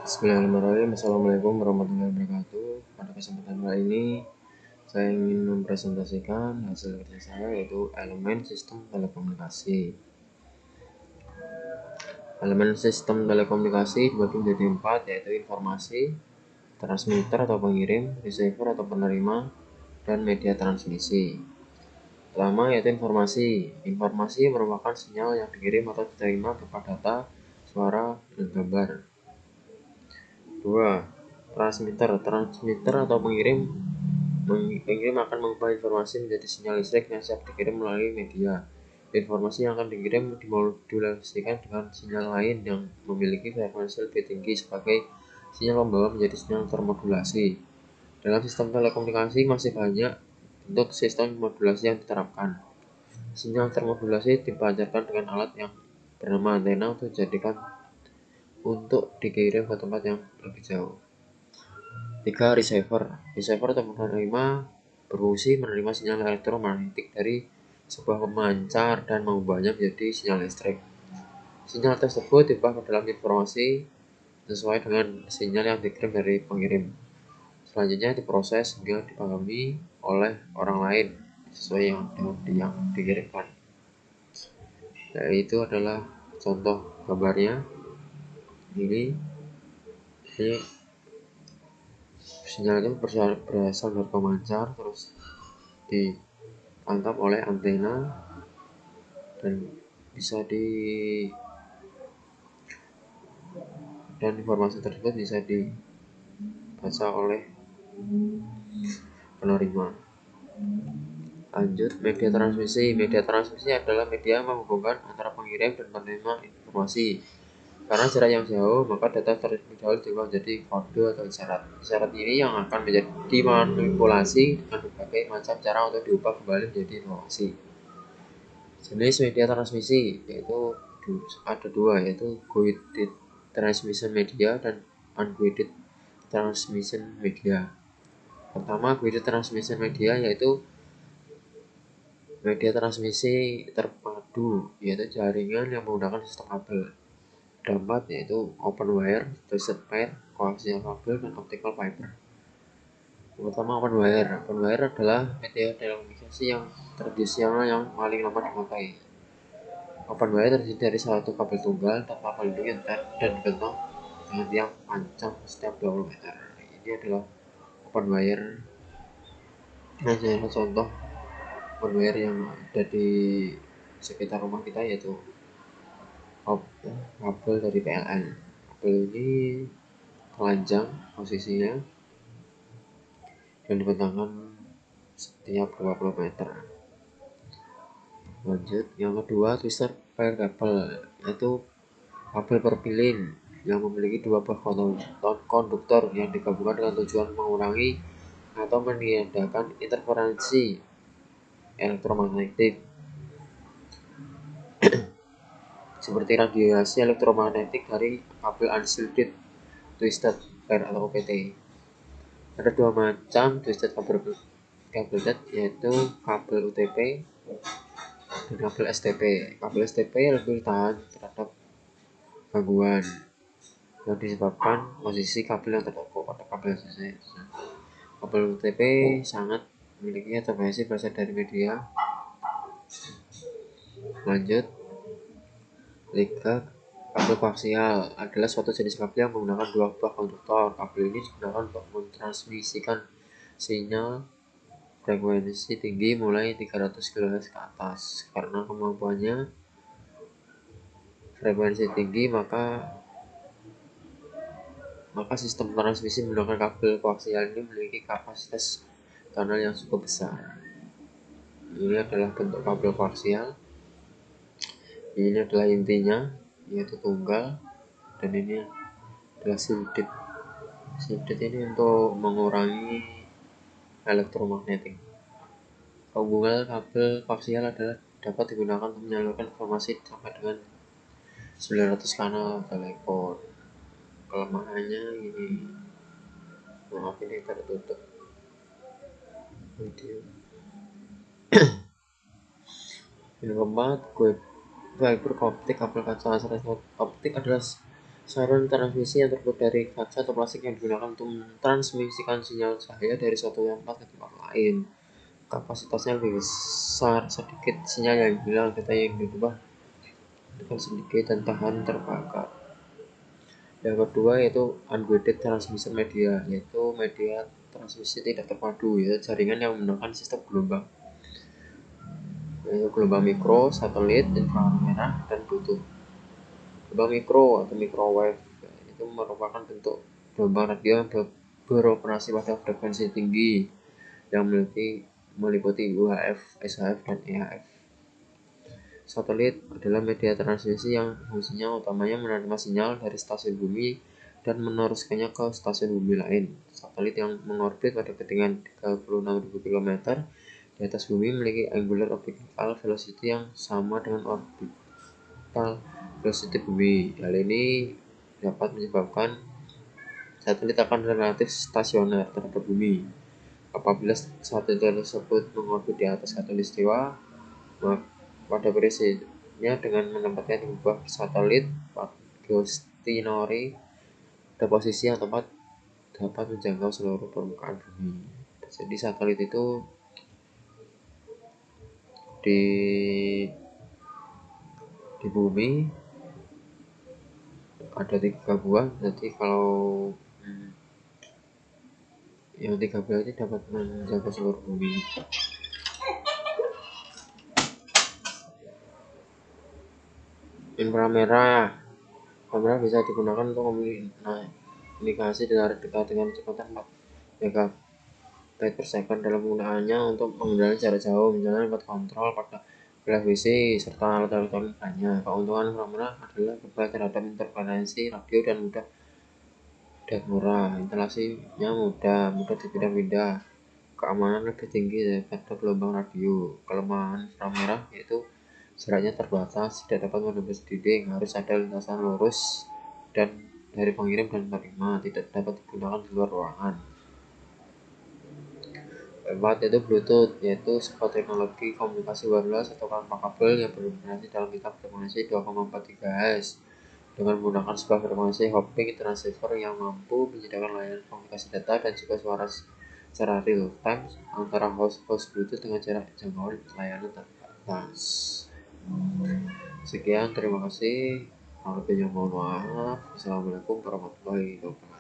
Bismillahirrahmanirrahim. Assalamualaikum warahmatullahi wabarakatuh. Pada kesempatan kali ini saya ingin mempresentasikan hasil kerja saya, yaitu elemen sistem telekomunikasi. Elemen sistem telekomunikasi dibagi menjadi 4, yaitu informasi, transmitter atau pengirim, receiver atau penerima, dan media transmisi. Pertama yaitu informasi. Informasi merupakan sinyal yang dikirim atau diterima berupa data, suara, dan gambar. 2. Transmitter atau pengirim akan mengubah informasi menjadi sinyal listrik yang siap dikirim melalui media. Informasi yang akan dikirim dimodulasikan dengan sinyal lain yang memiliki frekuensi lebih tinggi sebagai sinyal pembawa menjadi sinyal termodulasi. Dalam sistem telekomunikasi masih banyak bentuk sistem modulasi yang diterapkan. Sinyal termodulasi dipancarkan dengan alat yang bernama antena untuk dikirim ke tempat yang lebih jauh. 3. Receiver atau penerima berfungsi menerima sinyal elektromagnetik dari sebuah pemancar dan mengubahnya menjadi sinyal listrik. Sinyal tersebut diubah ke dalam informasi sesuai dengan sinyal yang dikirim dari pengirim. Selanjutnya diproses hingga dipahami oleh orang lain sesuai dengan yang dikirimkan. Itu adalah contoh gambarnya. Ini sinyal itu berasal dari pemancar, terus ditangkap oleh antena dan informasi tersebut bisa dibaca oleh penerima. Lanjut, media transmisi. Media transmisi adalah media menghubungkan antara pengirim dan penerima informasi. Karena jarak yang jauh, maka data tersebut diubah menjadi kode atau isyarat. Isyarat ini yang akan menjadi dimanipulasi dengan berbagai macam cara untuk diubah kembali menjadi informasi. Jenis media transmisi yaitu ada dua, yaitu guided transmission media dan unguided transmission media. Pertama, guided transmission media yaitu media transmisi terpadu, yaitu jaringan yang menggunakan sistem kabel. Ada 4, yaitu open wire, twisted pair, coaxial kabel, dan optical fiber. Pertama, open wire. Open wire adalah media telekomunikasi yang tradisional yang paling lama dipakai. Open wire terdiri dari satu kabel tunggal tanpa pelindung dan dibentuk dengan tiang panjang setiap 20 meter. Ini adalah open wire. Ini adalah contoh open wire yang ada di sekitar rumah kita, yaitu kabel dari PLN. Kabel ini telanjang posisinya dan dibentangkan setiap 20 meter. Lanjut, yang kedua, twisted pair kabel, yaitu kabel perpilin yang memiliki dua buah konduktor yang digabungkan dengan tujuan mengurangi atau meniadakan interferensi elektromagnetik seperti radiasi elektromagnetik dari kabel unshielded twisted pair atau OPT. Ada dua macam twisted kabel yaitu kabel UTP dan kabel STP. Kabel STP lebih tahan terhadap gangguan yang disebabkan posisi kabel yang tertekuk pada kabel STP. Kabel UTP sangat memiliki interferensi berasal dari media. Lanjut, 3. Kabel koaksial adalah suatu jenis kabel yang menggunakan dua buah konduktor. Kabel ini digunakan untuk mentransmisikan sinyal frekuensi tinggi mulai 300 kHz ke atas. Karena kemampuannya frekuensi tinggi, maka sistem transmisi menggunakan kabel koaksial ini memiliki kapasitas kanal yang cukup besar. Ini adalah bentuk kabel koaksial. Ini adalah intinya, yaitu tunggal, dan ini adalah shielded. Shielded ini untuk mengurangi elektromagnetik. Hubungan kabel koaksial dapat digunakan untuk menyalurkan informasi sampai dengan 900 kanal telepon. Kelemahannya ini, maaf ini tertutup video. Yang keempat, fiber optik. Kabel kaca optik adalah Saluran transmisi yang terbuat dari kaca atau plastik yang digunakan untuk mentransmisikan sinyal cahaya dari suatu tempat ke tempat lain. Kapasitasnya lebih besar, sedikit sinyal yang hilang, data yang diubah dengan sedikit dan tahan terbakar. Yang kedua yaitu unguided transmission media, yaitu media transmisi tidak terpadu, yaitu jaringan yang menggunakan sistem gelombang, yaitu gelombang mikro, satelit, inframerah, dan bluetooth. Gelombang mikro atau microwave itu merupakan bentuk gelombang radio yang beroperasi pada frekuensi tinggi yang meliputi UHF, SHF, dan EHF. Satelit adalah media transmisi yang fungsinya utamanya menerima sinyal dari stasiun bumi dan meneruskannya ke stasiun bumi lain. Satelit yang mengorbit pada ketinggian 36.000 km di atas bumi memiliki angular optical velocity yang sama dengan orbital velocity bumi. Hal ini dapat menyebabkan satelit akan relatif stasioner terhadap bumi. Apabila satelit tersebut mengorbit di atas khatulistiwa, pada prinsipnya dengan menempatkan di bawah satelit geostationary pada posisi yang tepat dapat menjangkau seluruh permukaan bumi. Jadi satelit itu di bumi ada 3 buah. Jadi kalau yang 3 buah ini dapat menjangkau seluruh bumi. Inframerah. Kamera bisa digunakan untuk komunikasi jarak dekat dengan kecepatan 4 MB/s dalam penggunaannya untuk pengendalian jarak jauh, misalnya buat kontrol pada televisi serta alat elektronik lainnya. Keuntungan inframerah adalah kebal terhadap interferensi radio dan murah, instalasinya mudah dipindah-pindah, keamanan lebih tinggi daripada gelombang radio. Kelemahan inframerah yaitu jaraknya terbatas, tidak dapat menembus dinding, harus ada lintasan lurus dan dari pengirim dan penerima, tidak dapat digunakan di luar ruangan. Keempat yaitu Bluetooth, yaitu sebuah teknologi komunikasi wireless atau tanpa kabel yang beroperasi dalam tingkat frekuensi 2,4 GHz dengan menggunakan sebuah frekuensi hopping transceiver yang mampu menyediakan layanan komunikasi data dan juga suara secara real time antara host Bluetooth dengan jarak jangkauan layanan terbatas. Sekian, terima kasih. Kalau lebihnya mohon maaf. Assalamualaikum warahmatullahi wabarakatuh.